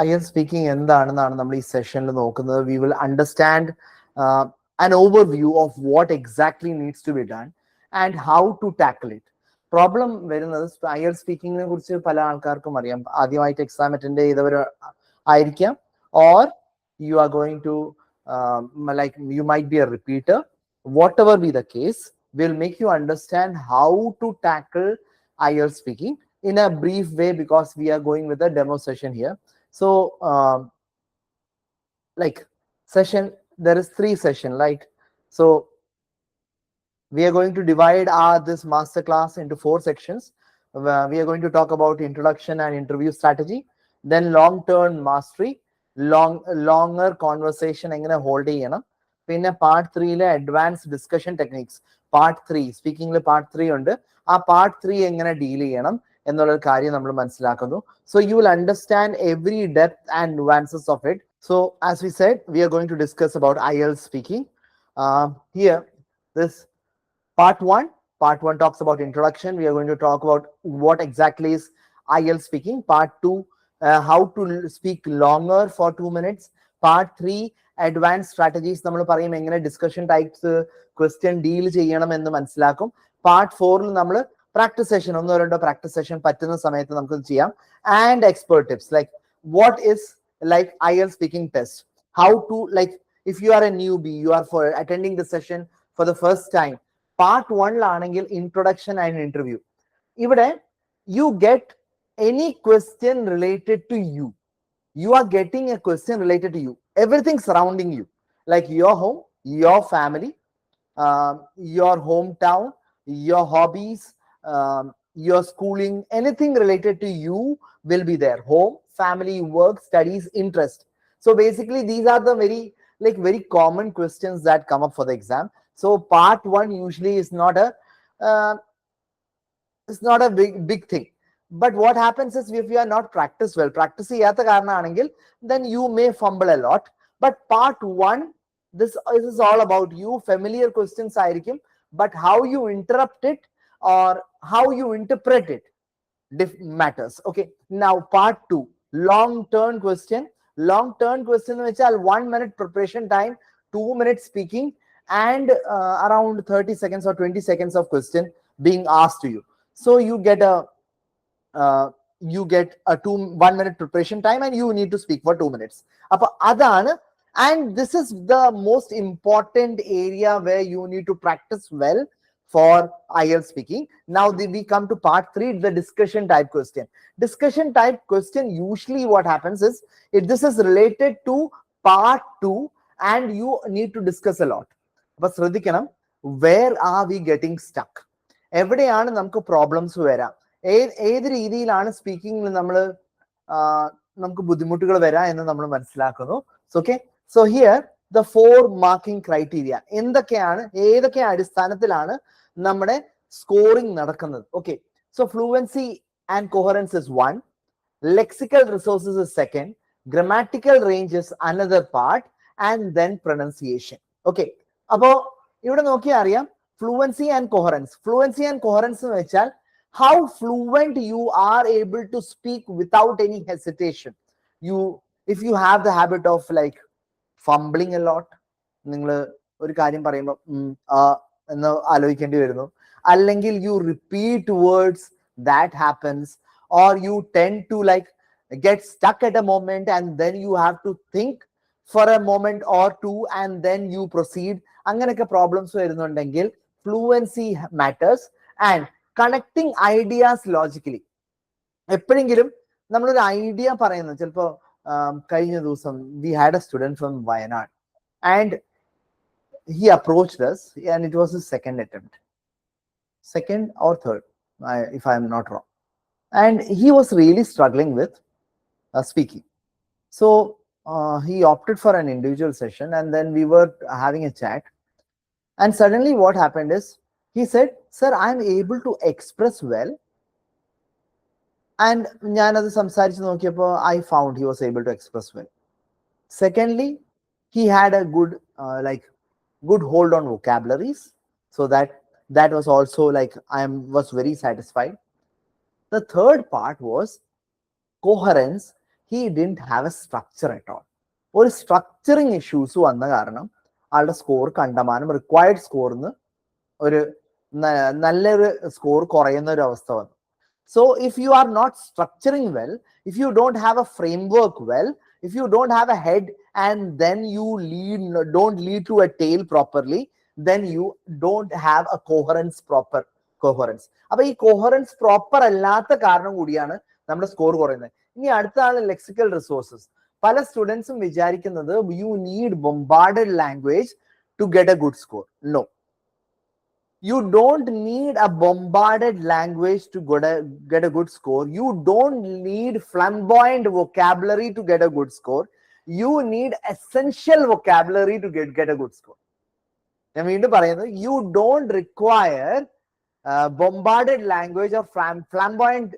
IELTS speaking എന്താണെന്നാണ് നമ്മൾ ഈ സെഷനിൽ നോക്കുന്നത്. We will understand an overview of what exactly needs to be done and how to tackle it. Problem വരുന്നത് IELTS സ്പീക്കിങ്ങിനെ കുറിച്ച് പല ആൾക്കാർക്കും അറിയാം. ആദ്യമായിട്ട് എക്സാം അറ്റൻഡ് ചെയ്തവർ ആയിരിക്കാം, or you are going to like you might be a repeater. Whatever be the case, will make you understand how to tackle IELTS speaking in a brief way, because we are going with a demo session here. So like session, there is 3 session, right? So we are going to divide this master class into 4 sections. We are going to talk about introduction and interview strategy, then long term mastery, longer conversation എങ്ങനെ hold ചെയ്യണം, പിന്നെ part 3 advance discussion techniques. Part 3 സ്പീക്കിംഗിൽ part 3 ഉണ്ട്. ആ part 3 എങ്ങനെ deal ചെയ്യണം എന്നുള്ള കാര്യം നമ്മൾ മനസ്സിലാക്കുന്നു. So you will understand every depth and nuances of it. So as we said, we are going to discuss about IELTS speaking. Here, this part 1 talks about introduction. We are going to talk about what exactly is IELTS speaking. Part 2, how to speak longer for 2 minutes. Part 3, advanced strategies. നമ്മൾ പറയും എങ്ങനെ discussion types question deal ചെയ്യണം എന്ന് മനസ്സിലാക്കും. Part 4 നമ്മൾ practice session, 1-2 practice session പറ്റുന്ന സമയത്ത് നമുക്ക് ചെയ്യാം. And expert tips, like what is like IELTS speaking test, how to, like if you are a newbie, you are for attending the session for the first time, part 1 ലാണെങ്കിൽ introduction and interview. ഇവിടെ you get any question related to you. You are getting a question related to you, everything surrounding you, like your home, your family, your hometown, your hobbies, your schooling, anything related to you will be there. Home, family, work, studies, interest. So basically these are the very common questions that come up for the exam. So part 1 usually is not a big thing. But what happens is, if you are not practiced well, practice ചെയ്യാത്ത കാരണമാണെങ്കിൽ, then you may fumble a lot. But part 1, this is all about you. Familiar questions ആയിരിക്കും, but how you interrupt it or how you interpret it matters. Okay, now part 2, long term question. Long term question എന്ന് വെച്ചാൽ 1 minute preparation time, 2 minutes speaking, and around 30 seconds or 20 seconds of question being asked to you. So you get a 1 minute preparation time and you need to speak for 2 minutes. Appo adana, and this is the most important area where you need to practice well for IELTS speaking. Now we come to part 3, the discussion type question. Discussion type question, usually what happens is, this is related to part 2 and you need to discuss a lot. But ശ്രദ്ധിക്കണം, where are we getting stuck? എവിടെയാണ് നമുക്ക് problems വരാം, ഏത് രീതിയിലാണ് സ്പീക്കിംഗിൽ നമുക്ക് ബുദ്ധിമുട്ടുകൾ വരാം എന്ന് നമ്മൾ മനസ്സിലാക്കുന്നു. Okay, so here the 4 marking criteria എന്തൊക്കെയാണ്, ഏതൊക്കെ അടിസ്ഥാനത്തിലാണ് നമ്മുടെ സ്കോറിംഗ് നടക്കുന്നത്. Okay, so fluency and coherence is 1, lexical resources is 2nd, grammatical range is another part, and then pronunciation. Okay, അപ്പോ ഇവിടെ നോക്കിയാൽ അറിയാം, fluency and coherence. Fluency and coherence എന്ന് വെച്ചാൽ how fluent you are able to speak without any hesitation. If you have the habit of like fumbling a lot, നിങ്ങൾ ഒരു കാര്യം പറയുമ്പോൾ എന്ന് ആലോചിക്കേണ്ടി വരുന്നു, അല്ലെങ്കിൽ you repeat words, that happens, or you tend to like get stuck at a moment and then you have to think for a moment or two and then you proceed, അങ്ങനെയൊക്കെ problems വരുന്നുണ്ടെങ്കിൽ fluency matters. And connecting ideas logically. എപ്പോഴെങ്കിലും നമ്മളൊരു idea പറയുന്നത്, ചിലപ്പോൾ കഴിഞ്ഞ ദിവസം we had a student from Wayanad and he approached us and it was his second attempt, second or third, if I am not wrong, and he was really struggling with speaking. So he opted for an individual session and then we were having a chat, and suddenly what happened is, he said, sir, I am able to express well. And ഞാനത് സംസാരിച്ച് നോക്കിയപ്പോൾ I found he was able to express well. Secondly, he had a good hold on vocabularies, so that was also like was very satisfied. The third part was coherence. he didn't have a structure at all. ഒരു structuring issues വന്ന കാരണം ആളുടെ score കണ്ടമാനം required സ്കോറിന്ന് ഒരു നല്ലൊരു score കുറയുന്ന ഒരു അവസ്ഥ വന്നു. So if you are not structuring well, if you don't have a framework well, if you don't have a head and then you don't lead to a tail properly, then you don't have a proper coherence. അപ്പൊ ഈ coherence proper അല്ലാത്ത കാരണം കൂടിയാണ് നമ്മുടെ score കുറയുന്നത്. ഇനി അടുത്താണ് lexical resources. പല സ്റ്റുഡൻസും വിചാരിക്കുന്നത് you need bombarded language to get a good score. No, you don't need a bombarded language to get a good score. You don't need flamboyant vocabulary to get a good score. You need essential vocabulary to get a good score. ഞാൻ വീണ്ടും പറയുന്നത്, you don't require bombarded language or flamboyant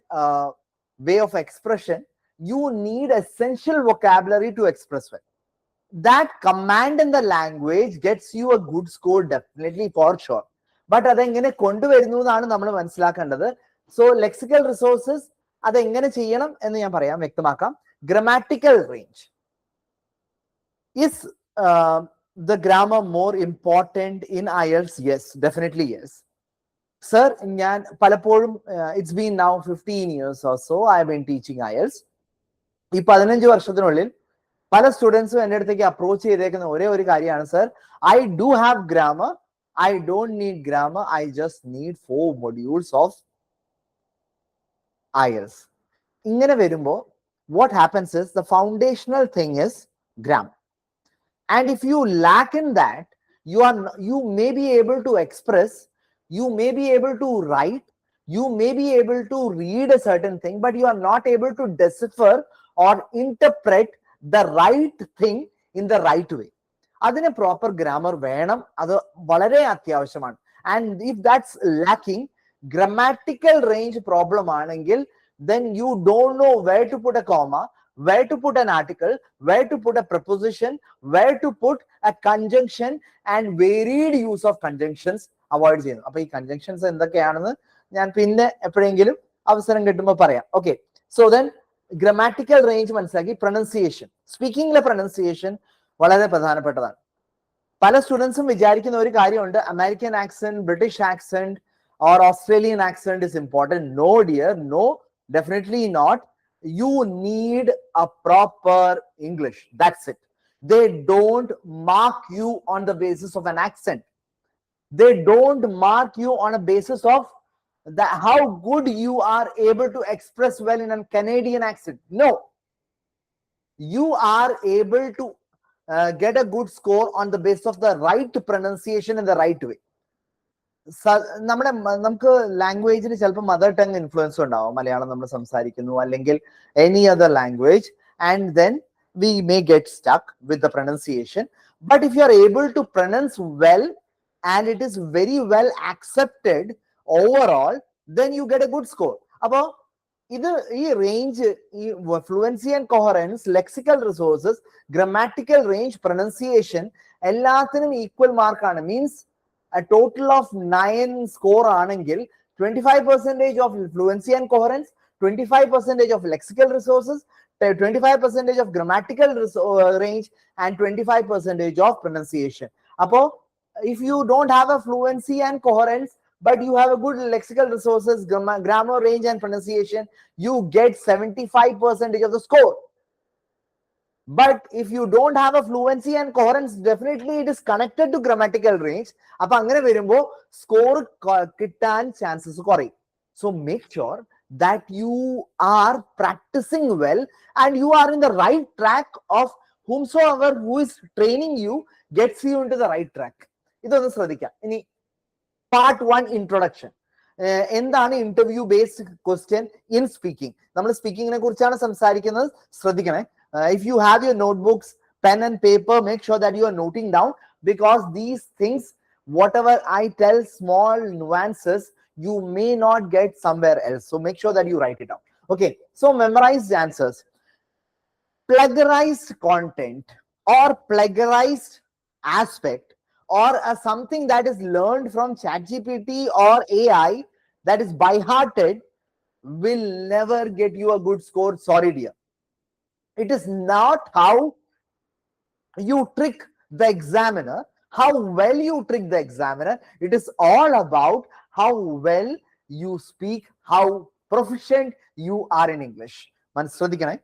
way of expression. You need essential vocabulary to express well. That command in the language gets you a good score, definitely, for sure. But അതെങ്ങനെ കൊണ്ടുവരുന്നു എന്നാണ് നമ്മൾ മനസ്സിലാക്കേണ്ടത്. So lexical resources അതെങ്ങനെ ചെയ്യണം എന്ന് ഞാൻ പറയാം, വ്യക്തമാക്കാം. Grammatical range. Is the grammar more important in IELTS? Yes, definitely yes sir. ഞാൻ പലപ്പോഴും it's been now 15 years or so I have been teaching IELTS. ഈ 15 വർഷത്തിനുള്ളിൽ പല സ്റ്റുഡൻസും എൻ്റെ അടുത്തേക്ക് അപ്രോച്ച് ചെയ്തേക്കുന്ന ഒരേ ഒരു കാര്യമാണ്, sir, I do have grammar, I don't need grammar, I just need 4 modules of IELTS. ഇങ്ങനെ വരുമ്പോൾ what happens is the foundational thing is grammar. And if you lack in that, you may be able to express, you may be able to write, you may be able to read a certain thing, but you are not able to decipher or interpret the right thing in the right way. അതിന് proper grammar വേണം, അത് വളരെ അത്യാവശ്യമാണ്. And if that's lacking, grammatical range problem ആണെങ്കിൽ, then you don't know where to put a comma, where to put an article, where to put a preposition, where to put a conjunction, and varied use of conjunctions avoid ചെയ്യുന്നു. അപ്പൊ ഈ conjunctions എന്തൊക്കെയാണെന്ന് ഞാൻ പിന്നെ എപ്പോഴെങ്കിലും അവസരം കിട്ടുമ്പോൾ പറയാം. Okay, so then grammatical range മനസ്സിലാക്കി. പ്രൊനൗൺസിയേഷൻ, സ്പീക്കിംഗിലെ പ്രൊനൗൺസിയേഷൻ വളരെ പ്രധാനപ്പെട്ടതാണ്. പല സ്റ്റുഡൻസും വിചാരിക്കുന്ന ഒരു കാര്യമുണ്ട്, American accent, British accent or Australian accent is important. No dear, no, definitely not. You need a proper English, that's it. They don't mark you on the basis of an accent. They don't mark you on a basis of how good you are able to express well in a Canadian accent. No, you are able to get a good score on the basis of the right pronunciation in the right way. നമുക്ക് ലാംഗ്വേജിന് ചിലപ്പോൾ mother tongue influence ഉണ്ടാവും. മലയാളം നമ്മൾ സംസാരിക്കുന്നു അല്ലെങ്കിൽ any other language, and then we may get stuck with the pronunciation. But if you are able to pronounce well and it is very well accepted overall, then you get a good score. അപ്പോ ഇത് ഈ range, ഈ fluency and coherence, lexical resources, grammatical range, pronunciation എല്ലാത്തിനും equal മാർക്കാണ്. Means a total of 9 score ആണെങ്കിൽ 25% of fluency and coherence, 25% of lexical resources, 25% of grammatical range, and 25% of pronunciation. Appo if you don't have a fluency and coherence but you have a good lexical resources, grammar, range and pronunciation, you get 75% of the score. But if you don't have a fluency and coherence, definitely it is connected to grammatical range. അപ്പൊ അങ്ങനെ വരുമ്പോൾ score കിട്ടാൻ chances കുറയും. So make sure that you are practicing well and you are in the right track of whomsoever who is training you gets you into the right track. ഇതൊന്ന് ശ്രദ്ധിക്കാം. ഇനി part 1 introduction. എന്താണ് interview based question in speaking? നമ്മൾ സ്പീക്കിങ്ങിനെ കുറിച്ചാണ് സംസാരിക്കുന്നത്, ശ്രദ്ധിക്കണേ. If you have your notebooks, pen and paper, make sure that you are noting down, because these things, whatever I tell, small nuances, you may not get somewhere else. So make sure that you write it down. Okay, so memorize the answers. Plagiarized content or plagiarized aspect or something that is learned from ChatGPT or AI that is by hearted will never get you a good score. Sorry dear. It is not how you trick the examiner, how well you trick the examiner. It is all about how well you speak, how proficient you are in English. മനസ്സിലാക്കണേ,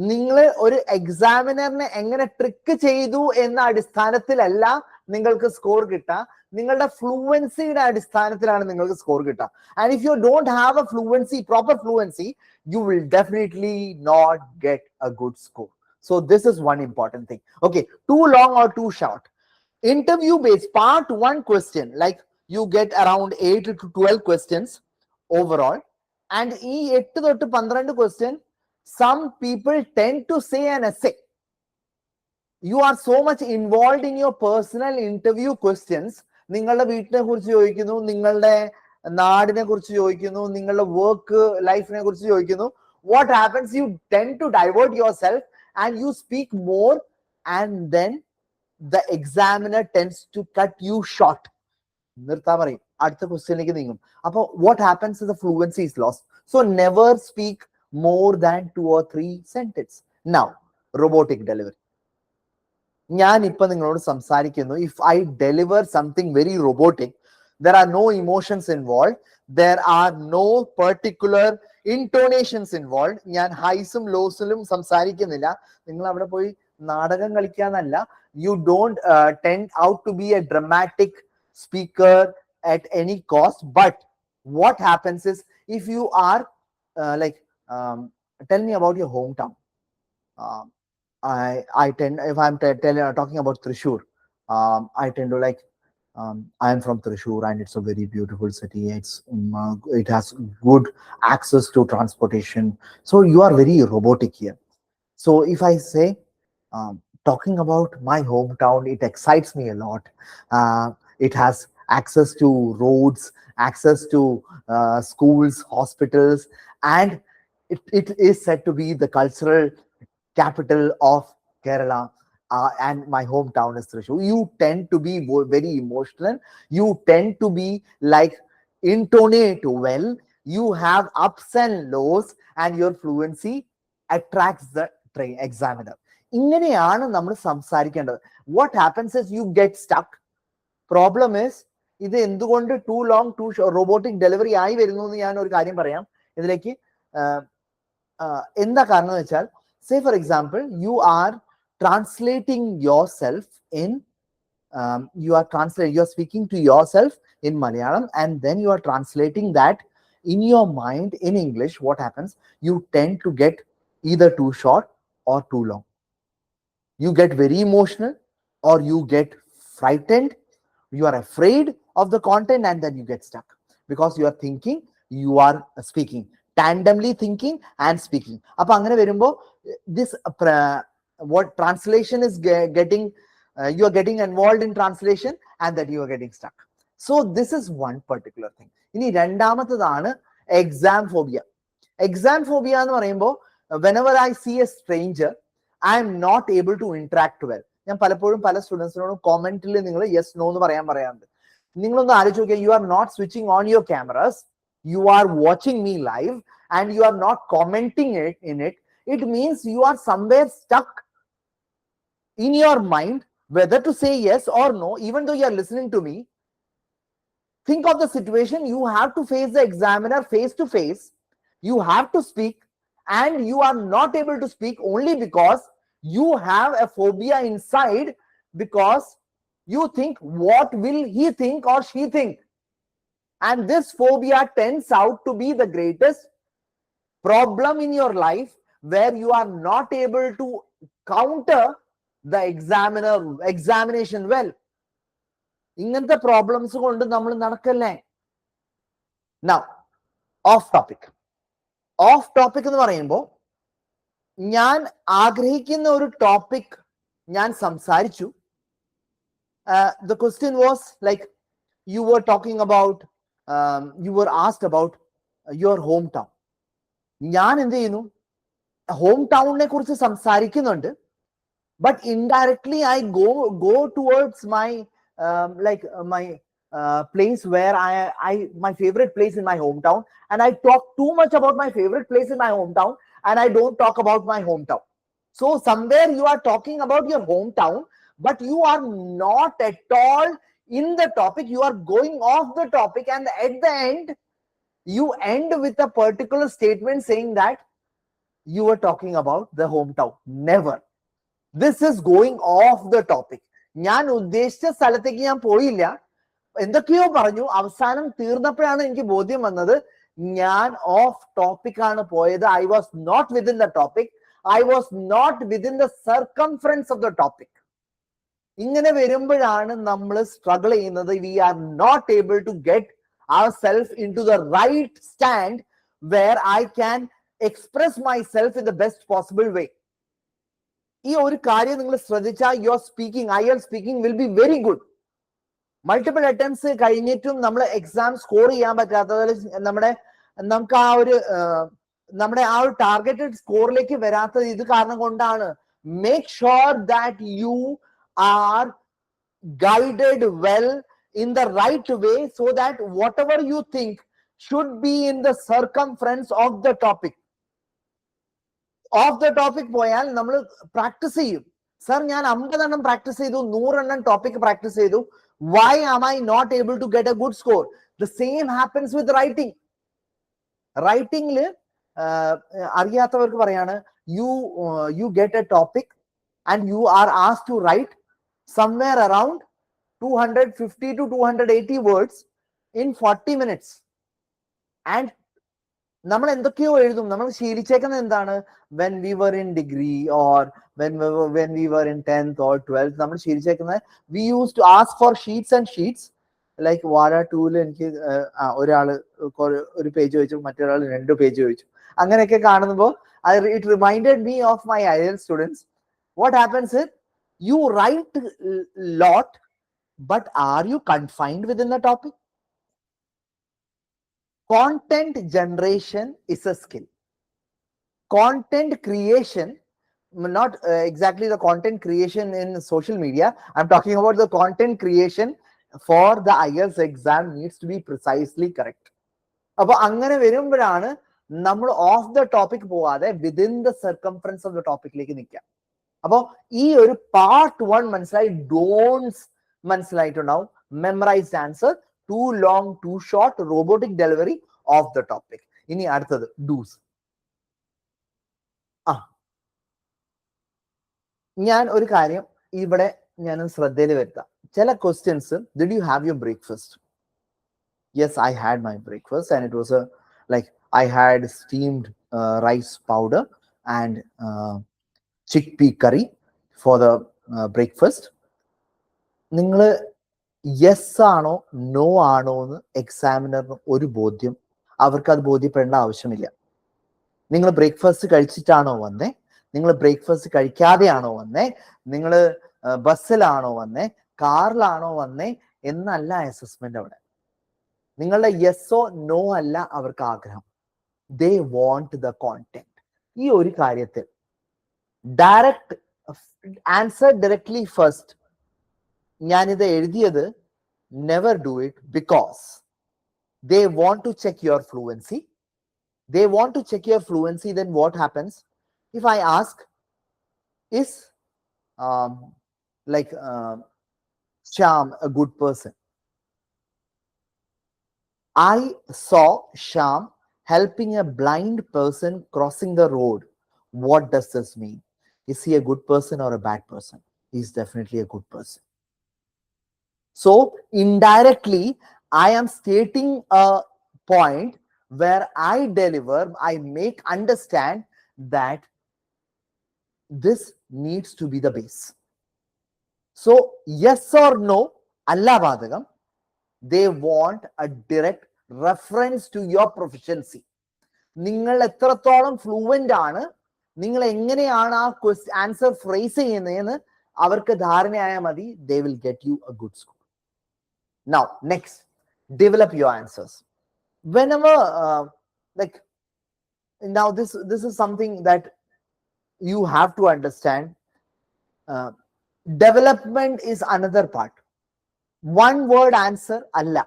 നിങ്ങൾ ഒരു എക്സാമിനറിനെ എങ്ങനെ trick ചെയ്തു എന്ന അടിസ്ഥാനത്തിലല്ല നിങ്ങൾക്ക് score കിട്ടുക, നിങ്ങളുടെ ഫ്ലുവൻസിയുടെ അടിസ്ഥാനത്തിലാണ് നിങ്ങൾക്ക് സ്കോർ കിട്ടുക. And if you don't have A fluency, proper fluency, you will definitely not get a good score. So this is one important thing. Okay, too long or too short. Interview based part 1 question, like you get around 8 to 12 questions overall, and ee 8 to 12 question, some people tend to say an essay. You are so much involved in your personal interview questions. നിങ്ങളുടെ വീട്ടിനെ കുറിച്ച് ചോദിക്കുന്നു, നിങ്ങളുടെ നാടിനെ കുറിച്ച് ചോദിക്കുന്നു, നിങ്ങളുടെ work ലൈഫിനെ കുറിച്ച് ചോദിക്കുന്നു. What happens? You tend to divert yourself and you speak more, and then the examiner tends to cut you short. നിർത്താൻ പറയും, അടുത്ത ക്വസ്റ്റ്യനിലേക്ക് നീങ്ങും. അപ്പോൾ what happens is the fluency is lost. So never speak more than 2 or 3 sentences. Now, robotic delivery. ഞാൻ ഇപ്പൊ നിങ്ങളോട് സംസാരിക്കുന്നു, if I deliver something very robotic, there are no emotions involved, there are no particular intonations involved. ഞാൻ ഹൈസും ലോസിലും സംസാരിക്കുന്നില്ല, നിങ്ങൾ അവിടെ പോയി നാടകം കളിക്കാന്നല്ല. You don't tend out to be a dramatic speaker at any cost. But what happens is, if you are tell me about your hometown. I tend, if I'm talking about Thrissur, I tend to I am from Thrissur and it's a very beautiful city. It has good access to transportation. So you are very robotic here. So if I say, talking about my hometown, it excites me a lot. It has access to roads, access to schools, hospitals, and it is said to be the cultural capital of Kerala. And my hometown is Thrissur. You tend to be very emotional. You tend to be intonate well. You have ups and lows, and your fluency attracts the examiner. ഇങ്ങനെയാണ് നമ്മൾ സംസാരിക്കേണ്ടത്. What happens is you get stuck. Problem is, ഇത് എന്തുകൊണ്ട് too long, too short, robotic delivery ആയി വരുന്നു എന്ന് ഞാൻ ഒരു കാര്യം പറയാം ഇതിലേക്ക്. എന്താ കാരണം എന്ന് വെച്ചാൽ, say for example, you are translating yourself in you are speaking to yourself in Malayalam, and then you are translating that in your mind in English. What happens? You tend to get either too short or too long. You get very emotional, or you get frightened, you are afraid of the content, and then you get stuck because you are thinking, you are speaking, tandemly thinking and speaking. Appo angane varumbo this what translation is getting, you are getting involved in translation, and that you are getting stuck. So this is one particular thing. Ini രണ്ടാമത്തേതാണ് exam phobia. Exam phobia എന്ന് പറയുമ്പോൾ, whenever I see a stranger, I am not able to interact well. ഞാൻ പലപ്പോഴും പല സ്റ്റുഡൻസിനോടും കോമെന്റിൽ നിങ്ങൾ yes no എന്ന് പറയാറുണ്ട്. നിങ്ങളൊന്ന് ആലോചിച്ച് നോക്കിയാൽ, you are not switching on your cameras, you are watching me live, and you are not commenting in it. It means you are somewhere stuck in your mind whether to say yes or no, even though you are listening to me. Think of the situation. You have to face the examiner face to face. You have to speak, and you are not able to speak only because you have a phobia inside, because you think, what will he think or she think? And this phobia tends out to be the greatest problem in your life, where you are not able to counter the examination well. ഇങ്ങനത്തെ problems കൊണ്ട് നമ്മൾ നടക്കല്ലേ. Now, off topic എന്ന് പറയുമ്പോൾ, ഞാൻ ആഗ്രഹിക്കുന്ന ഒരു topic ഞാൻ സംസാരിച്ചു. The question was you were talking about, you were asked about your hometown. ഞാൻ എന്ത് ചെയ്യുന്നു, ഹോം ടൗണിനെ കുറിച്ച് സംസാരിക്കുന്നുണ്ട്, but indirectly I go towards my my place where my favorite place in my hometown, and I talk too much about my favorite place in my hometown, and I don't talk about my hometown. So somewhere you are talking about your hometown, but you are not at all in the topic. You are going off the topic, and at the end, you end with a particular statement saying that you were talking about the hometown. Never. This is going off the topic. ഞാൻ ഉദ്ദേശിച്ച സ്ഥലത്തേക്ക് ഞാൻ പോയില്ല, എന്തൊക്കെയോ പറഞ്ഞു, അവസാനം തീർന്നപ്പോഴാണ് എനിക്ക് ബോധ്യം വന്നത് ഞാൻ ഓഫ് ടോപ്പിക് ആണ് പോയത്. I was not within the topic, I was not within the circumference of the topic. ഇങ്ങനെ വരുമ്പോഴാണ് നമ്മൾ സ്ട്രഗിൾ ചെയ്യുന്നത്. We are not able to get ourselves into the right stand where I can express myself in the best possible way. ഈ ഒരു കാര്യം നിങ്ങൾ ശ്രദ്ധിച്ചാൽ your speaking, IELTS speaking will be very good. Multiple attempts കഴിഞ്ഞിട്ടും നമ്മൾ exam score ചെയ്യാൻ പറ്റാത്തത് നമുക്ക് ആ ഒരു ടാർഗറ്റഡ് സ്കോറിലേക്ക് വരാത്തത് ഇത് കാരണം കൊണ്ടാണ്. Make sure that you are guided well in the right way, so that whatever you think should be in the circumference of the topic. Off the topic പോയാൽ നമ്മൾ പ്രാക്ടീസ് ചെയ്യും. സർ ഞാൻ 50 എണ്ണം പ്രാക്ടീസ് ചെയ്തു, 100 എണ്ണം ടോപ്പിക് പ്രാക്ടീസ് ചെയ്തു, why am I not able to get a good score? The same happens with writing. റൈറ്റിംഗില് അറിയാത്തവർക്ക് പറയാണ്, you get a topic and you are asked to write somewhere around 250 to 280 words in 40 minutes. And നമ്മൾ എന്തൊക്കെയോ എഴുതും. നമ്മൾ ശീലിച്ചേക്കുന്നത് എന്താണ്? when we were in degree or when we were in 10th or 12th, നമ്മൾ ശീലിച്ചേക്കുന്നത് we used to ask for sheets and sheets. Like വാര 2-ൽ എനിക്ക് ഒരാള് ഒരു പേജ് ചോദിച്ചു, മറ്റൊരാൾ 2 പേജ് ചോദിച്ചു. അങ്ങനെയൊക്കെ കാണുമ്പോൾ it reminded me of my IELTS students. What happens is you write lot, but are you confined within the topic? Content generation is a skill. Content creation, not exactly the content creation in social media. I'm talking about the content creation for the IELTS exam needs to be precisely correct. അപ്പോൾ അങ്ങനെ വരുമ്പോഴാണ് നമ്മൾ off the topic പോവാതെ within the circumference of the ടോപ്പിക്കിലേക്ക് നിൽക്കാം. അപ്പോൾ ഈ ഒരു പാർട്ട് 1 മനസ്സിലായി. ഡോൺസ് മനസ്സിലായിട്ടുണ്ടാവും. Memorized answer, too long too short, robotic delivery of the topic. ഇനി അടുത്തത് ഡൂസ്. ഞാൻ ഒരു കാര്യം ഇവിടെ ഞാൻ ശ്രദ്ധയിൽ വരുത്താം. ചില questions, did you have your breakfast? Yes, I had my breakfast and it was like I had steamed rice powder and chickpea curry for the breakfast. നിങ്ങൾ യെസ് ആണോ നോ ആണോ എന്ന് എക്സാമിനറിന് ഒരു ബോധ്യം, അവർക്ക് അത് ബോധ്യപ്പെടേണ്ട ആവശ്യമില്ല. നിങ്ങൾ ബ്രേക്ക്ഫാസ്റ്റ് കഴിച്ചിട്ടാണോ വന്നേ, നിങ്ങൾ ബ്രേക്ക്ഫാസ്റ്റ് കഴിക്കാതെയാണോ വന്നേ, നിങ്ങൾ ബസ്സിലാണോ വന്നേ, കാറിലാണോ വന്നേ എന്നല്ല അസസ്മെന്റ് അവിടെ. നിങ്ങളുടെ യെസ്സോ നോ അല്ല അവർക്ക് ആഗ്രഹം. ദേ വോണ്ട് ദ കോണ്ടന്റ്. ഈ ഒരു കാര്യത്തിൽ ഡയറക്റ്റ് ആൻസർ ഡയറക്ട്ലി ഫസ്റ്റ്. ഞാനിത് എഴുതിയത് never do it because they want to check your fluency. They want to check your fluency. Then what happens? If I ask, is Shyam a good person? I saw Shyam helping a blind person crossing the road. What does this mean? Is he a good person or a bad person? He's definitely a good person. So indirectly, I am stating a point where I deliver, I make understand that this needs to be the base. So yes or no, alla badagam. They want a direct reference to your proficiency. നിങ്ങൾ എത്രത്തോളം fluent ആണ്, നിങ്ങൾ എങ്ങനെയാണ് ആ answer phrase ചെയ്യുന്നതെന്ന് അവർക്ക് ധാരണയായാൽ മതി. They will get you a good score. Now next, develop your answers. Whenever now this is something that you have to understand. Development is another part. One word answer alla.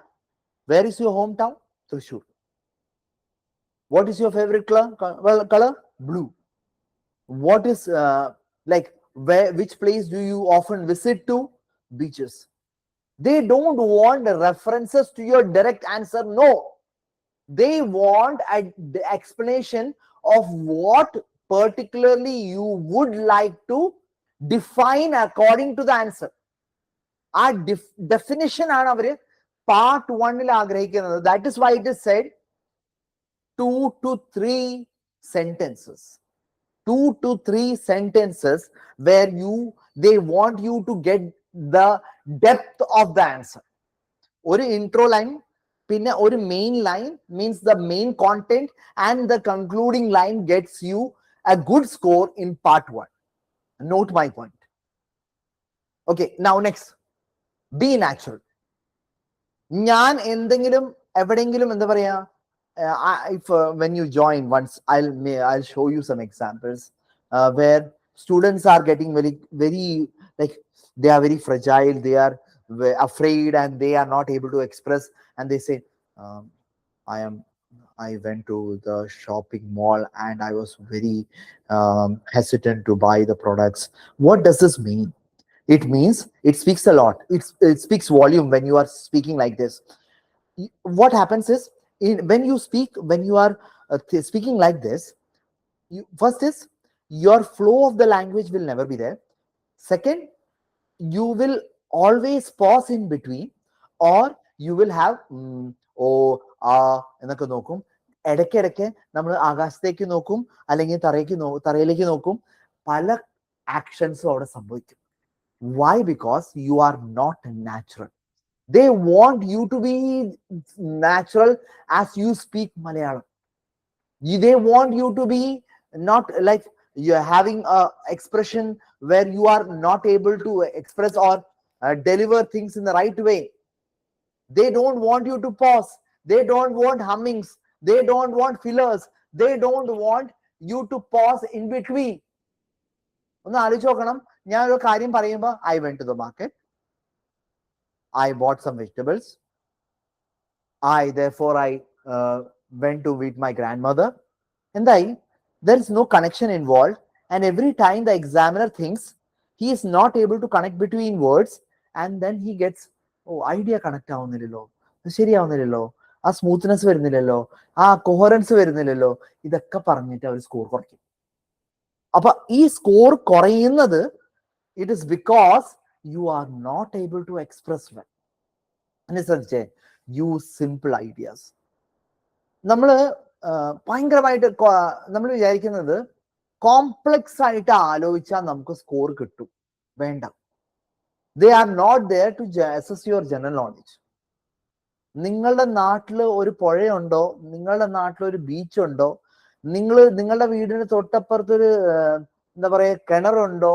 Where is your hometown? Thrissur. What is your favorite color? Blue. What is like which place do you often visit to? Beaches. They don't want references to your direct answer. No, they want the explanation of what particularly you would like to define according to the answer. ആ definition ആണ് അവര് part 1 ആഗ്രഹിക്കുന്നത്. That is why it is said 2 to 3 sentences. 2 to 3 sentences where they want you to get the depth of the answer. ഒരു intro line, പിന്നെ ഒരു main line, means the main content, and the concluding line gets you a good score in part 1. Note my point. Okay, now next, be natural. ഞാൻ എന്തെങ്കിലും എവിടെങ്കിലും എന്താ പറയാ, if when you join once, I'll show you some examples where students are getting very like they are very fragile, they are afraid, and they are not able to express, and they say, I went to the shopping mall and I was very hesitant to buy the products. What does this mean? It means, it speaks a lot, it speaks volume when you are speaking like this. What happens is, when you speak, when you are speaking like this, first is your flow of the language will never be there. Second, you will always pause in between, or you will have എന്നൊക്കെ നോക്കും. ഇടയ്ക്കിടയ്ക്ക് നമ്മൾ ആകാശത്തേക്ക് നോക്കും, അല്ലെങ്കിൽ തറയിലേക്ക് നോക്കും. പല ആക്ഷൻസും അവിടെ സംഭവിക്കും. Why? Because you are not natural. They want you to be natural as you speak Malayalam. They want you to be not like you're having a expression where you are not able to express or deliver things in the right way. They don't want you to pause. They don't want hummings. They don't want fillers. They don't want you to pause in between. ഒന്ന് ആലോചിച്ച് നോക്കണം. ഞാൻ ഒരു കാര്യം പറയുമ്പോൾ I went to the market, I bought some vegetables, therefore I went to meet my grandmother. എന്തായി? There is no connection involved, and every time the examiner thinks he is not able to connect between words, and then he gets, idea connect ആവുന്നില്ലല്ലോ, ശരിയാവുന്നില്ലല്ലോ, ആ smoothness വരുന്നില്ലല്ലോ, ആ coherence വരുന്നില്ലല്ലോ, ഇതൊക്കെ പറഞ്ഞിട്ട് അവർ score കുറയ്ക്കും. അപ്പൊ ഈ സ്കോർ കുറയുന്നത്, it is because you are not able to express well. അനുസരിച്ച് use simple ideas. നമ്മള് ഭയങ്കരമായിട്ട് നമ്മൾ വിചാരിക്കുന്നത് കോംപ്ലക്സ് ആയിട്ട് ആലോചിച്ചാൽ നമുക്ക് സ്കോർ കിട്ടും. വേണ്ട. They are not there to assess your general knowledge. നിങ്ങളുടെ നാട്ടിൽ ഒരു പുഴയുണ്ടോ, നിങ്ങളുടെ നാട്ടിൽ ഒരു ബീച്ച് ഉണ്ടോ, നിങ്ങളുടെ വീടിന് തൊട്ടപ്പുറത്തൊരു എന്താ പറയാ കിണറുണ്ടോ,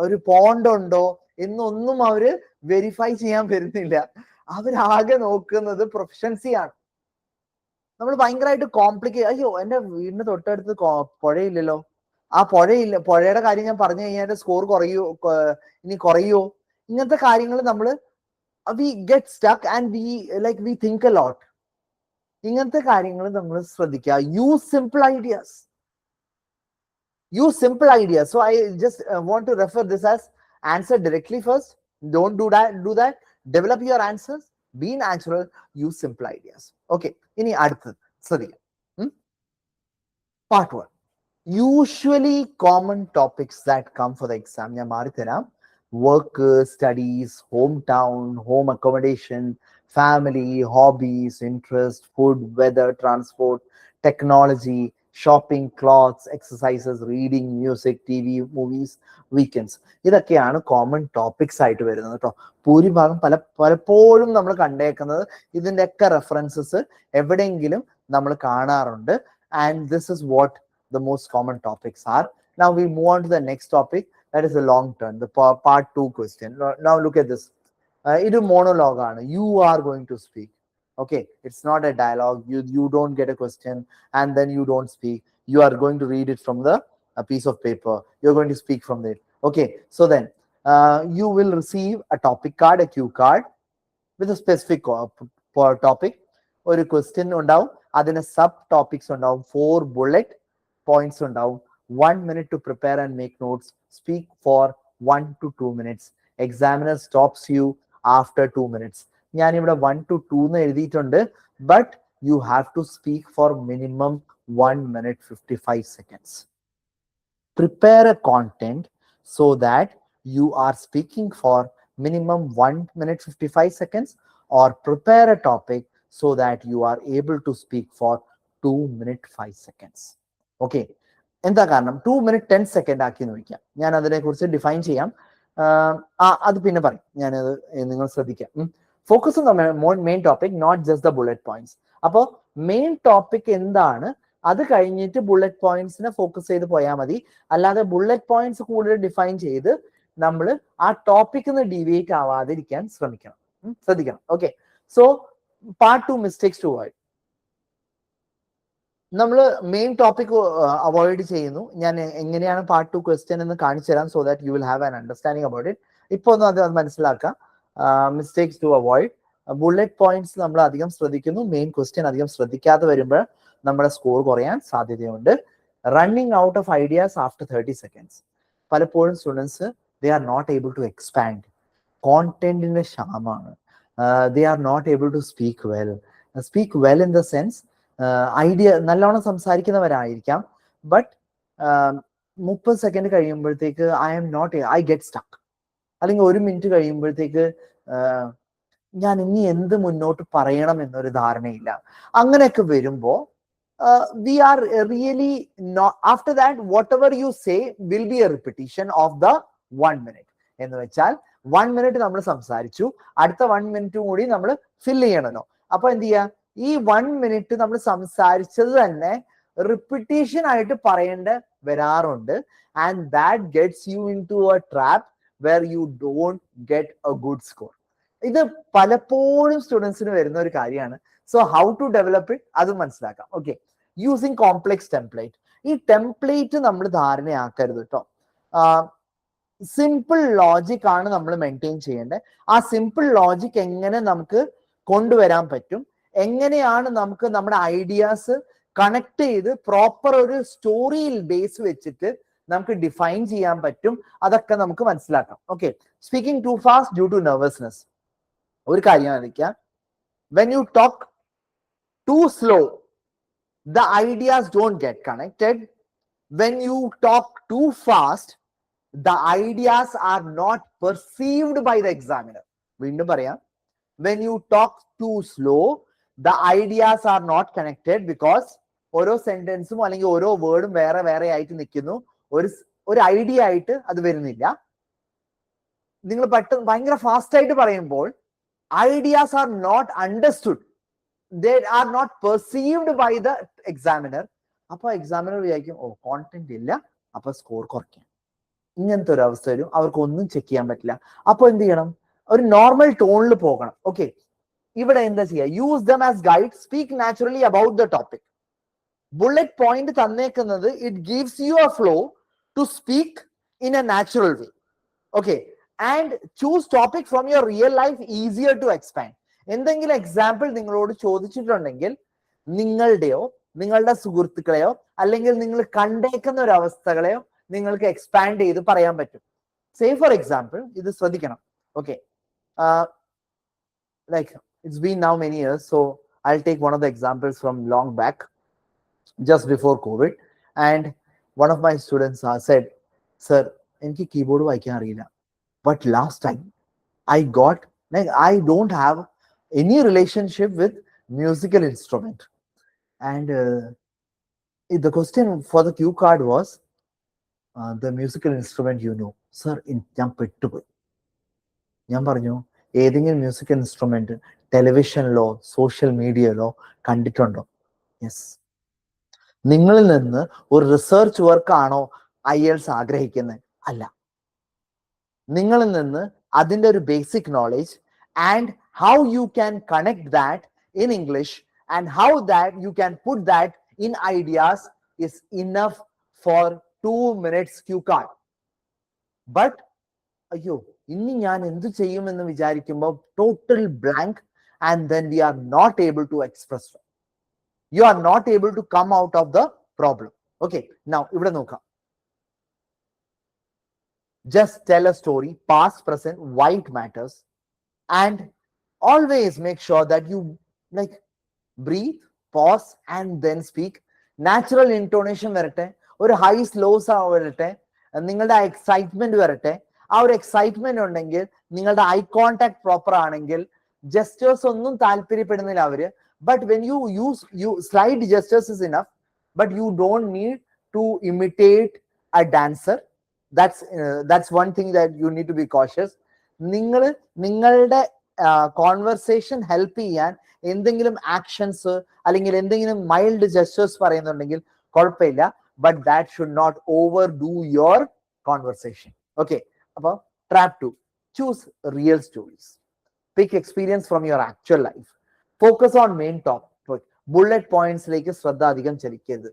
ഒരു പോണ്ടുണ്ടോ എന്നൊന്നും അവര് വെരിഫൈ ചെയ്യാൻ വരുന്നില്ല. അവരാകെ നോക്കുന്നത് പ്രൊഫഷൻസിയാണ്. നമ്മൾ ഭയങ്കരമായിട്ട് കോംപ്ലിക്കേറ്റ്, അയ്യോ എന്റെ വീടിന് തൊട്ടടുത്ത് പുഴയില്ലല്ലോ, ആ പുഴയുടെ കാര്യം ഞാൻ പറഞ്ഞു കഴിഞ്ഞാൽ സ്കോർ ഇനി കുറയോ, ഇങ്ങനത്തെ കാര്യങ്ങൾ നമ്മൾ we get stuck and we think a lot. ഇങ്ങനത്തെ കാര്യങ്ങൾ നമ്മൾ ശ്രദ്ധിക്കുക. use simple ideas. Use simple ideas. So I just want to refer this as answer directly first. Don't do that. Develop your answers. Be natural. Use simple ideas. Okay. ഇനി അടുത്തത് ശ്രദ്ധിക്കാം. Part 1. Usually common topics that come for the exam. ഞാൻ മാറിത്തരാം. Work, studies, hometown, home accommodation, family, hobbies, interest, food, weather, transport, technology, shopping, clothes, exercises, reading, music, TV, movies, weekends. ഇതൊക്കെയാണ് common topics ആയിട്ട് വരുന്നത് കേട്ടോ. ഭൂരിഭാഗം പലപ്പോഴും നമ്മൾ കണ്ടേക്കുന്നത് ഇതിൻ്റെയൊക്കെ references എവിടെയെങ്കിലും നമ്മൾ കാണാറുണ്ട്. And this is what the most common topics are. Now we move on to the next topic. That is the long term, the part 2 question. Now look at this. It is monologue. You are going to speak. Okay, it's not a dialogue. You don't get a question and then you don't speak. You are going to read it from a piece of paper. You're going to speak from it. Okay, so then you will receive a topic card, a cue card with a specific topic or a question ഉണ്ടാവും. അതിന് sub topics ഉണ്ടാവും, 4 bullet points ഉണ്ടാവും. 1 minute to prepare and make notes. Speak for 1 to 2 minutes. Examiner stops you after 2 minutes. ഞാൻ ഇവിടെ 1 to 2 എന്ന് എഴുതിയിട്ടുണ്ട്, but you have to speak for minimum 1 minute 55 seconds. Prepare a content so that you are speaking for minimum 1 minute 55 seconds, or prepare a topic so that you are able to speak for 2 minute 5 seconds. Okay. എന്താ കാരണം 2 minute 10 second ആക്കി നോക്കാം. ഞാൻ അതിനെക്കുറിച്ച് define ചെയ്യാം. അത് പിന്നെ പറയും. ഞാനത് നിങ്ങൾ ശ്രദ്ധിക്കാം. Focus on the main topic, not just the bullet points. അപ്പോൾ മെയിൻ ടോപ്പിക് എന്താണ്, അത് കഴിഞ്ഞിട്ട് ബുള്ളറ്റ് പോയിന്റ്സിനെ ഫോക്കസ് ചെയ്ത് പോയാൽ മതി. അല്ലാതെ ബുള്ളറ്റ് പോയിന്റ്സ് കൂടുതൽ ഡിഫൈൻ ചെയ്ത് നമ്മൾ ആ ടോപ്പിക്കിൽ നിന്ന് ഡീവിയേറ്റ് ആവാതിരിക്കാൻ ശ്രദ്ധിക്കണം. Okay, so part 2 mistakes to avoid. നമ്മൾ മെയിൻ ടോപ്പിക് അവോയ്ഡ് ചെയ്യുന്നു. ഞാൻ എങ്ങനെയാണ് പാർട്ട് 2 ക്വസ്റ്റ്യൻ എന്ന് കാണിച്ചു തരാം, so that you will have an understanding about it. ഇപ്പൊ ഒന്ന് അത് മനസ്സിലാക്കാം. Mistakes to avoid. Bullet points നമ്മൾ അധികം ശ്രദ്ധിക്കുന്നു, മെയിൻ ക്വസ്റ്റ്യൻ അധികം ശ്രദ്ധിക്കാതെ വരുമ്പോൾ നമ്മുടെ സ്കോർ കുറയാൻ സാധ്യതയുണ്ട്. Running out of ideas after 30 seconds. പലപ്പോഴും students they are not able to expand. കോണ്ടന്റിന്റെ ക്ഷാമമാണ്. They are not able to speak well in the sense idea നല്ലോണം സംസാരിക്കുന്നവരായിരിക്കാം, ബട്ട് 30 സെക്കൻഡ് കഴിയുമ്പോഴത്തേക്ക് ഐ ഗെറ്റ് സ്റ്റക്ക്, അല്ലെങ്കിൽ 1 മിനിറ്റ് കഴിയുമ്പോഴത്തേക്ക് ഞാൻ ഇനി എന്ത് മുന്നോട്ട് പറയണം എന്നൊരു ധാരണയില്ല. അങ്ങനെയൊക്കെ വരുമ്പോ we are really not, after that whatever you say will be a repetition of the 1 minute. എന്ന് വെച്ചാൽ 1 minute നമ്മൾ സംസാരിച്ചു, അടുത്ത 1 minute കൂടി നമ്മൾ ഫില്ല് ചെയ്യണമല്ലോ. അപ്പൊ എന്ത് ചെയ്യാ, ഈ 1 minute നമ്മൾ സംസാരിച്ചത് തന്നെ റിപ്പീറ്റേഷൻ ആയിട്ട് പറയേണ്ട വരാറുണ്ട്. And that gets you into a trap where you don't get a good score. ഇത് പലപ്പോഴും സ്റ്റുഡൻസിന് വരുന്ന ഒരു കാര്യമാണ്. So how to develop it അത് മനസ്സിലാക്കാം. Okay, using complex template. ഈ ടെംപ്ലേറ്റ് നമ്മൾ ധാരണയാക്കരുത് കേട്ടോ. സിമ്പിൾ ലോജിക് ആണ് നമ്മൾ മെയിൻറ്റെയിൻ ചെയ്യേണ്ടത്. ആ സിമ്പിൾ ലോജിക് എങ്ങനെ നമുക്ക് കൊണ്ടുവരാൻ പറ്റും, എങ്ങനെയാണ് നമുക്ക് നമ്മുടെ ഐഡിയാസ് കണക്ട് ചെയ്ത് പ്രോപ്പർ ഒരു സ്റ്റോറിയിൽ ബേസ് വെച്ചിട്ട് നമുക്ക് ഡിഫൈൻ ചെയ്യാൻ പറ്റും, അതൊക്കെ നമുക്ക് മനസ്സിലാക്കാം. Okay, speaking too fast due to nervousness. ഒരു കാര്യം ആയിരിക്കാം, when you talk too slow, the ideas don't get connected. When you talk too fast, the ideas are not perceived by the examiner. വീണ്ടും പറയാം, when you talk too slow, the ideas are not connected because ഓരോ സെന്റൻസും അല്ലെങ്കിൽ ഓരോ വേർഡും വേറെ വേറെ ആയിട്ട് നിൽക്കുന്നു, ഒരു ഐഡിയ ആയിട്ട് അത് വരുന്നില്ല. നിങ്ങൾ പെട്ടെന്ന് ഭയങ്കര ഫാസ്റ്റ് ആയിട്ട് പറയുമ്പോൾ ideas are not understood, they are not perceived by the examiner. അപ്പൊ എക്സാമിനർ വിചാരിക്കും, ഓ കോണ്ടന്റ് ഇല്ല, അപ്പൊ സ്കോർ കുറയ്ക്കാം. ഇങ്ങനത്തെ ഒരു അവസ്ഥ വരും, അവർക്ക് ഒന്നും ചെക്ക് ചെയ്യാൻ പറ്റില്ല. അപ്പൊ എന്ത് ചെയ്യണം, ഒരു നോർമൽ ടോണിൽ പോകണം. ഓക്കെ, ഇവിടെ എന്താ ചെയ്യുക, use them as guide, speak naturally about the topic. Bullet point തന്നേക്കുന്നത് it gives you a flow to speak in a natural way. Okay, and choose topic from your real life, easier to expand. എന്തെങ്കിലും example നിങ്ങളോട് ചോദിച്ചിട്ടുണ്ടെങ്കിൽ നിങ്ങളുടെയോ നിങ്ങളുടെ സുഹൃത്തുക്കളെയോ അല്ലെങ്കിൽ നിങ്ങൾ കണ്ടേക്കുന്ന ഒരു അവസ്ഥകളെയോ നിങ്ങൾക്ക് expand ചെയ്ത് പറയാൻ പറ്റും. സേ ഫോർ എക്സാമ്പിൾ, ഇത് ശ്രദ്ധിക്കണം. Okay, like it's been now many years, so I'll take one of the examples from long back, just before COVID, and one of my students said, sir, എനിക്ക് keyboard വായിക്കാൻ അറിയില്ല, but last time I got, like, I don't have any relationship with musical instrument, and the question for the cue card was the musical instrument you know. Sir, ഞാൻ പെട്ടുപോയി. ഞാൻ പറഞ്ഞു, ഏതെങ്കിലും musical instrument ടെലിവിഷനിലോ social മീഡിയയിലോ കണ്ടിട്ടുണ്ടോ? Yes. നിങ്ങളിൽ നിന്ന് ഒരു research work ആണോ IELTS ആഗ്രഹിക്കുന്നത്? അല്ല. നിങ്ങളിൽ നിന്ന് അതിൻ്റെ ഒരു basic knowledge and how you can connect that in English and how that you can put that in ideas is enough for 2 minutes cue card. But അയ്യോ, ഇനി ഞാൻ എന്ത് ചെയ്യുമെന്ന് വിചാരിക്കുമ്പോൾ total blank, and then we are not able to express. You are not able to come out of the problem. Okay, now ഇവിടെ നോക്കാം. Just tell a story, past, present, why it matters, and always make sure that you like breathe, pause, and then speak. Natural intonation വരട്ടെ, ഒരു high slows വരട്ടെ, നിങ്ങളുടെ excitement വരട്ടെ. ആ ഒരു excitement ഉണ്ടെങ്കിൽ, നിങ്ങളുടെ eye contact proper ആണെങ്കിൽ, gestures ഒന്നും താല്പര്യപ്പെടുന്നില്ല അവര്. But when you use slide gestures is enough, but you don't need to imitate a dancer. That's one thing that you need to be cautious. നിങ്ങൾ നിങ്ങളുടെ കോൺവെർസേഷൻ ഹെൽപ്പ് ചെയ്യാൻ എന്തെങ്കിലും actions അല്ലെങ്കിൽ എന്തെങ്കിലും മൈൽഡ് ജസ്റ്റേഴ്സ് പറയുന്നുണ്ടെങ്കിൽ കുഴപ്പമില്ല, but that should not overdo your conversation. Okay, അപ്പോൾ trap 2, choose real stories. Pick experience from your actual life. Focus on main topic. Bullet പോയിന്റ്സിലേക്ക് ശ്രദ്ധ അധികം ചലിക്കരുത്.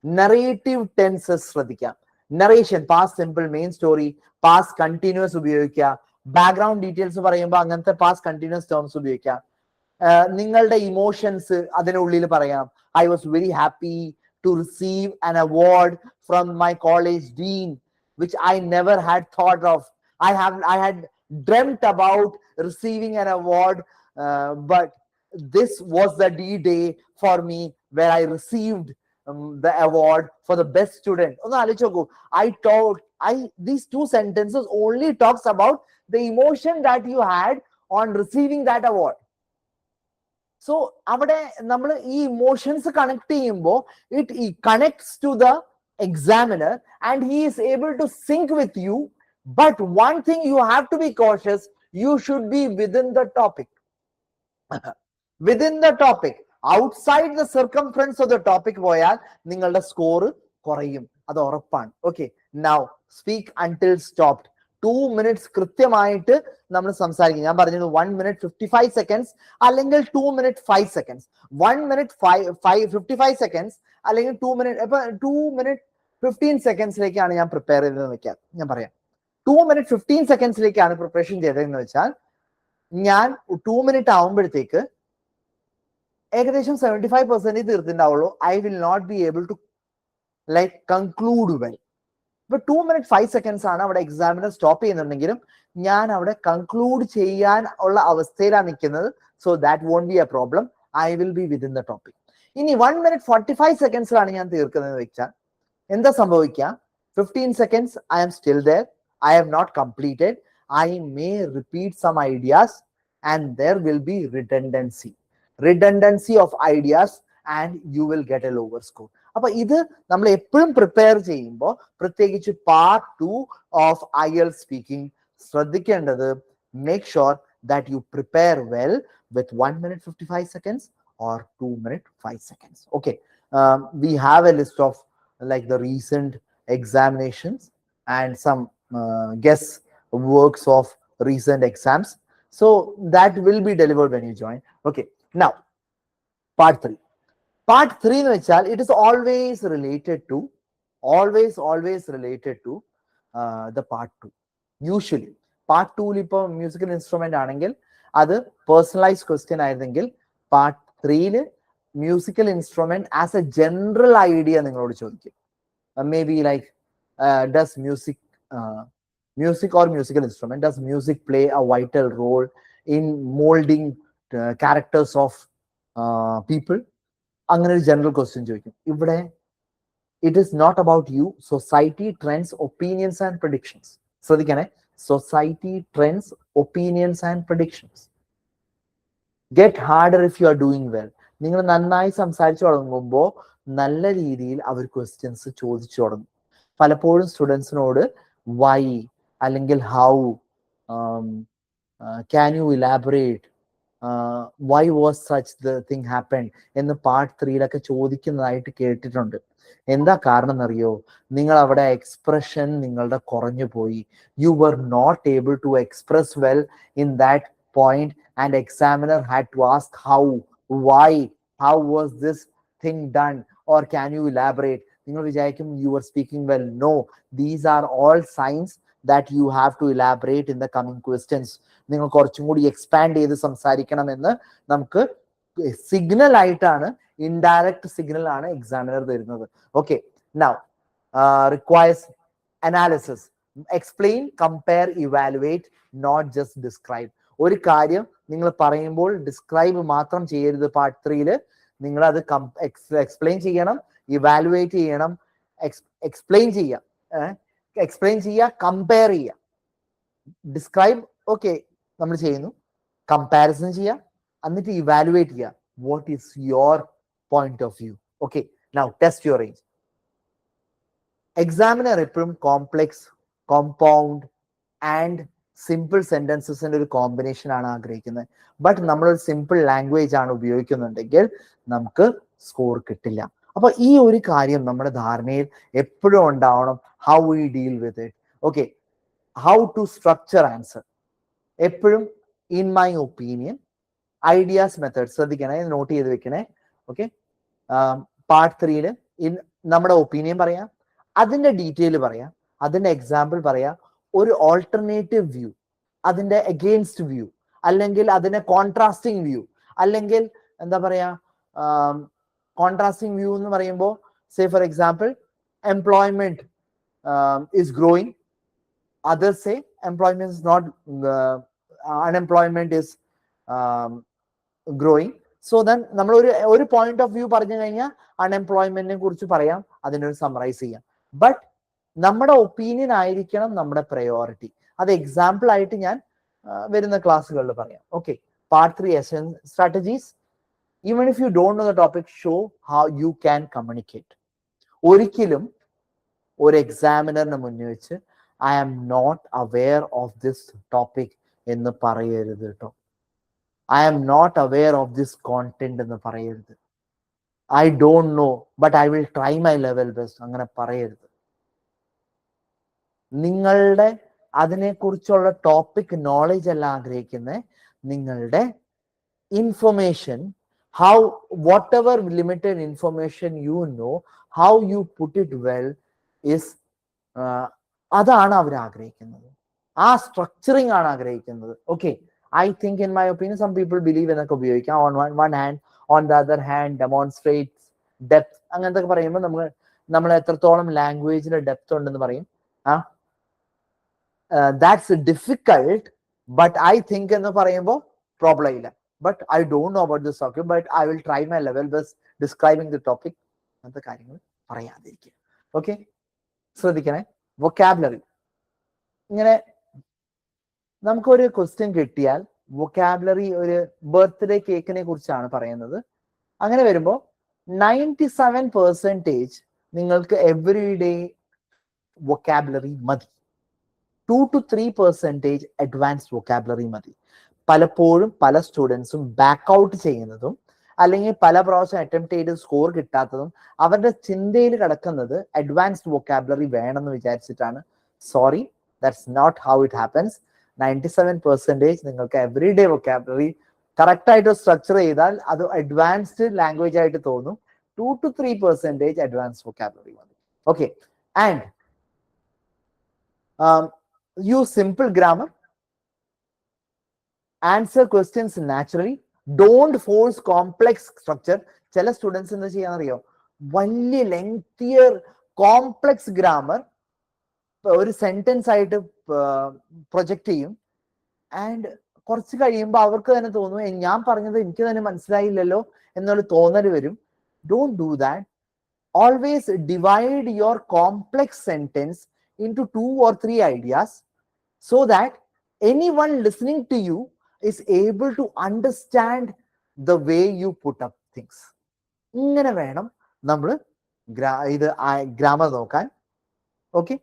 നറേറ്റീവ് ടെൻസസ് ശ്രദ്ധിക്കാം. Narration, past simple, main story, past continuous ഉപയോഗിക്കുക. Background details പറയുമ്പോൾ അങ്ങനത്തെ past continuous terms ഉപയോഗിക്കാം. നിങ്ങളുടെ ഇമോഷൻസ് അതിനുള്ളിൽ പറയാം. I was very happy to receive an award from my college dean which I never had thought of. I had dreamt about receiving an award, but this was the D-day for me where I received the award for the best student. These two sentences only talks about the emotion that you had on receiving that award. So avade nammal ee emotions connect cheyumbo it connects to the examiner and he is able to sync with you. But one thing you have to be cautious, you should be within the topic. Within the topic. Outside the circumference of the topic പോയാൽ നിങ്ങളുടെ score കുറയും, അത് ഉറപ്പാണ്. Okay, now speak until stopped. 2 minutes കൃത്യമായിട്ട് നമ്മൾ സംസാരിക്കും. ഞാൻ പറഞ്ഞത് 1 minute 55 seconds അല്ലെങ്കിൽ 2 minute 5 seconds. 1 minute 55 seconds അല്ലെങ്കിൽ 2 minute, ഇപ്പൊ 2 minute 15 secondsലേക്കാണ് ഞാൻ പ്രിപ്പയർ ചെയ്തതെന്ന് വെക്കാം. ഞാൻ പറയാം 2 minute 15 secondsലേക്കാണ് പ്രിപ്പറേഷൻ ചെയ്തതെന്ന് വെച്ചാൽ ഞാൻ 2 minute ആവുമ്പോഴത്തേക്ക് ഏകദേശം 75% തീർത്തിട്ടുണ്ടാവുള്ളൂ. I will not be able to like conclude well. ഇപ്പൊ 2 minute 5 seconds ആണ് അവിടെ എക്സാമിനർ സ്റ്റോപ്പ് ചെയ്യുന്നുണ്ടെങ്കിലും ഞാൻ അവിടെ കൺക്ലൂഡ് ചെയ്യാൻ ഉള്ള അവസ്ഥയിലാണ് നിൽക്കുന്നത്. So that won't be a problem. I will be within the topic. ഇനി 1 minute 45 secondsലാണ് ഞാൻ തീർക്കുന്നത് വെച്ചാൽ എന്താ സംഭവിക്കുക? 15 seconds I am still there, I have not completed, I may repeat some ideas and there will be redundancy of ideas and you will get a lower score. അപ്പൊ ഇത് നമ്മൾ എപ്പോഴും പ്രിപ്പയർ ചെയ്യുമ്പോൾ പ്രത്യേകിച്ച് പാർട്ട് 2 ഓഫ് IELTS സ്പീക്കിംഗ് ശ്രദ്ധിക്കേണ്ടത്, make sure that you prepare well with 1 minute 55 seconds or 2 minute 5 seconds. Okay, we have a list of like the recent examinations and some guess works of recent exams. So that will be delivered when you join. Okay, now part 3. Part 3 എന്ന് വെച്ചാൽ it is always related to the part 2. Usually part 2 ഇപ്പൊ musical instrument ആണെങ്കിൽ അത് personalised question ആയിരുന്നെങ്കിൽ part 3 musical instrument as A general idea നിങ്ങളോട് ചോദിക്കും. Maybe like does music or musical instrument, does music play a vital role in molding characters of people? അങ്ങനെ ഒരു general question ചോദിക്കും. ഇവിടെ it is not about you, society, trends, opinions and predictions. ശ്രദ്ധിക്കണേ, society, trends, opinions and predictions. Get harder if you are doing well. നിങ്ങൾ നന്നായി സംസാരിച്ചു തുടങ്ങുമ്പോൾ നല്ല രീതിയിൽ അവർ ക്വസ്റ്റ്യൻസ് ചോദിച്ചു തുടങ്ങും. പലപ്പോഴും സ്റ്റുഡൻസിനോട് വൈ അല്ലെങ്കിൽ how, can you elaborate, why was such the thing happen എന്ന് പാർട്ട് 3 ചോദിക്കുന്നതായിട്ട് കേട്ടിട്ടുണ്ട്. എന്താ കാരണം എന്നറിയോ? നിങ്ങൾ അവിടെ എക്സ്പ്രഷൻ നിങ്ങളുടെ കുറഞ്ഞു പോയി. You were not able to express well in that point and examiner had to ask how, why, how was this thing done, or can you elaborate? നിങ്ങൾ വിചാരിക്കും you are speaking well. No, these are all signs that you have to elaborate in the coming questions. നിങ്ങൾ കുറച്ചും കൂടി expand ചെയ്ത് സംസാരിക്കണം എന്ന് നമുക്ക് signal ആയിട്ടാണ്, ഇൻഡയറക്റ്റ് സിഗ്നൽ ആണ് എക്സാമിനർ തരുന്നത്. Okay, now requires analysis. Explain, compare, evaluate, not just describe. ഒരു കാര്യം നിങ്ങൾ പറയുമ്പോൾ ഡിസ്ക്രൈബ് മാത്രം ചെയ്യരുത്. പാർട്ട് 3 നിങ്ങൾ അത് എക്സ്പ്ലെയിൻ ചെയ്യണം, ഇവാലുവേറ്റ് ചെയ്യണം, എക്സ്പ്ലെയിൻ ചെയ്യുക, കമ്പയർ ചെയ്യുക. ഡിസ്ക്രൈബ് ഓക്കെ നമ്മൾ ചെയ്യുന്നു, കമ്പാരിസൺ ചെയ്യുക, എന്നിട്ട് ഇവാലുവേറ്റ് ചെയ്യുക. What is your point of view? Okay, now test your range. Examiner എപ്പോഴും കോംപ്ലെക്സ്, കോമ്പൗണ്ട് ആൻഡ് സിമ്പിൾ സെന്റൻസസിന്റെ ഒരു കോമ്പിനേഷൻ ആണ് ആഗ്രഹിക്കുന്നത്. ബട്ട് നമ്മളൊരു സിമ്പിൾ ലാംഗ്വേജ് ആണ് ഉപയോഗിക്കുന്നുണ്ടെങ്കിൽ നമുക്ക് സ്കോർ കിട്ടില്ല. അപ്പൊ ഈ ഒരു കാര്യം നമ്മുടെ ധാരണയിൽ എപ്പോഴും ഉണ്ടാവണം. How we deal with it. Okay, how to structure answer. എപ്പോഴും in my opinion, ideas, method ശ്രദ്ധിക്കണേ, നോട്ട് ചെയ്ത് വെക്കണേ. ഓക്കെ, പാർട്ട് 3 നമ്മുടെ ഒപ്പീനിയൻ പറയാം, അതിന്റെ ഡീറ്റെയിൽ പറയാം, അതിന്റെ എക്സാമ്പിൾ പറയാം, ഒരു ഓൾട്ടർനേറ്റീവ് വ്യൂ, അതിന്റെ അഗെയിൻസ്റ്റ് വ്യൂ, അല്ലെങ്കിൽ അതിന്റെ കോൺട്രാസ്റ്റിംഗ് വ്യൂ, അല്ലെങ്കിൽ എന്താ പറയാ, കോൺട്രാസ്റ്റിംഗ് വ്യൂ എന്ന് പറയുമ്പോൾ say for example employment is growing, others say employment is not, unemployment is growing. So then നമ്മൾ ഒരു പോയിന്റ് ഓഫ് വ്യൂ പറഞ്ഞു കഴിഞ്ഞാൽ അൺഎംപ്ലോയ്മെന്റിനെ കുറിച്ച് പറയാം, അതിനൊരു സമ്മറൈസ് ചെയ്യാം. ബട്ട് നമ്മുടെ ഒപ്പീനിയൻ ആയിരിക്കണം നമ്മുടെ പ്രയോറിറ്റി. അത് എക്സാമ്പിൾ ആയിട്ട് ഞാൻ വരുന്ന ക്ലാസ്സുകളിൽ പറയാം. Okay, part 3 essence strategies. Even if you don't know the topic, show how you can communicate. ഒരിക്കലും ഒരു എക്സാമിനറിന് മുന്നിൽ വെച്ച് I am not aware of this topic എന്ന് പറയരുത് കേട്ടോ. I am not aware of this content എന്ന് പറയരുത്. I don't know but I will try my level best അങ്ങനെ പറയരുത്. നിങ്ങളുടെ അതിനെക്കുറിച്ചുള്ള ടോപ്പിക് നോളജ് അല്ല ആഗ്രഹിക്കുന്നത്, നിങ്ങളുടെ information, how whatever limited information U know, how you put it well is, അതാണ് അവർ ആഗ്രഹിക്കുന്നത്. ആ സ്ട്രക്ചറിങ് ആണ് ആഗ്രഹിക്കുന്നത്. Okay, I think in my opinion some people believe എന്നൊക്കെ ഉപയോഗിക്കാം. On one hand, on the other hand demonstrates depth, അങ്ങനത്തെ പറയുമ്പോൾ നമ്മൾ എത്രത്തോളം ലാംഗ്വേജിൽ ഡെപ്ത് ഉണ്ടെന്ന് പറയും. That's difficult, but I think എന്ന് പറയുമ്പോൾ പ്രോബ്ലം ഇല്ല. But I don't know about this topic, but I will try my level best describing the topic. അങ്ങനത്തെ കാര്യങ്ങൾ പറയാതിരിക്കുക. ഓക്കെ, ശ്രദ്ധിക്കണേ. വൊക്കാബുലറി, ഇങ്ങനെ നമുക്കൊരു ക്വസ്റ്റ്യൻ കിട്ടിയാൽ വൊക്കാബുലറി, ഒരു ബർത്ത്ഡേ കേക്കിനെ കുറിച്ചാണ് പറയുന്നത്. അങ്ങനെ വരുമ്പോൾ 97% നിങ്ങൾക്ക് എവറിഡേ വൊക്കാബുലറി മതി. 2 to 3% അഡ്വാൻസ്ഡ് വൊക്കാബുലറി മതി. പലപ്പോഴും പല സ്റ്റുഡൻസും ബാക്ക് ഔട്ട് ചെയ്യുന്നതും അല്ലെങ്കിൽ പല പ്രാവശ്യം അറ്റംപ്റ്റ് ചെയ്ത് സ്കോർ കിട്ടാത്തതും അവരുടെ ചിന്തയിൽ കിടക്കുന്നത് അഡ്വാൻസ്ഡ് വൊക്കാബുലറി വേണമെന്ന് വിചാരിച്ചിട്ടാണ്. Sorry, that's not how it happens. 97% നിങ്ങൾക്ക് എവറിഡേ വൊക്കാബുലറി കറക്റ്റ് ആയിട്ട് സ്ട്രക്ചർ ചെയ്താൽ അത് അഡ്വാൻസ്ഡ് ലാംഗ്വേജ് ആയിട്ട് തോന്നും. 2 to 3% അഡ്വാൻസ്ഡ് വൊക്കാബുലറി മതി. Okay, and use simple grammar, answer questions naturally, don't force complex structure. ചില സ്റ്റുഡൻസ് എന്താ ചെയ്യാന്നറിയോ, വലിയ ലെങ്തിയർ കോംപ്ലക്സ് ഗ്രാമർ ഒരു സെന്റൻസ് ആയിട്ട് പ്രൊജക്ട് ചെയ്യും. ആൻഡ് കുറച്ച് കഴിയുമ്പോൾ അവർക്ക് തന്നെ തോന്നും ഞാൻ പറഞ്ഞത് എനിക്ക് തന്നെ മനസ്സിലായില്ലല്ലോ എന്നുള്ള തോന്നൽ വരും. Don't do that. Always divide your complex sentence into 2 or 3 ideas so that anyone listening to you is able to understand the way you put up things. ഇങ്ങനെ വേണം നമ്മൾ ഇത് ഗ്രാമർ നോക്കാൻ. ഓക്കെ,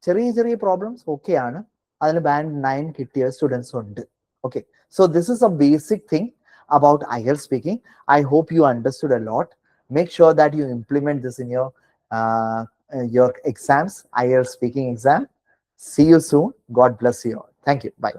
ചെറിയ ചെറിയ പ്രോബ്ലംസ് ഓക്കെ ആണ്, അതിന് band 9 കിട്ടിയ സ്റ്റുഡൻസ് ഉണ്ട്. Okay, so this is a basic thing about IELTS speaking. I hope you understood a lot. Make sure that you implement this in your exams, IELTS speaking exam. See you soon. God bless you all. Thank you. Bye.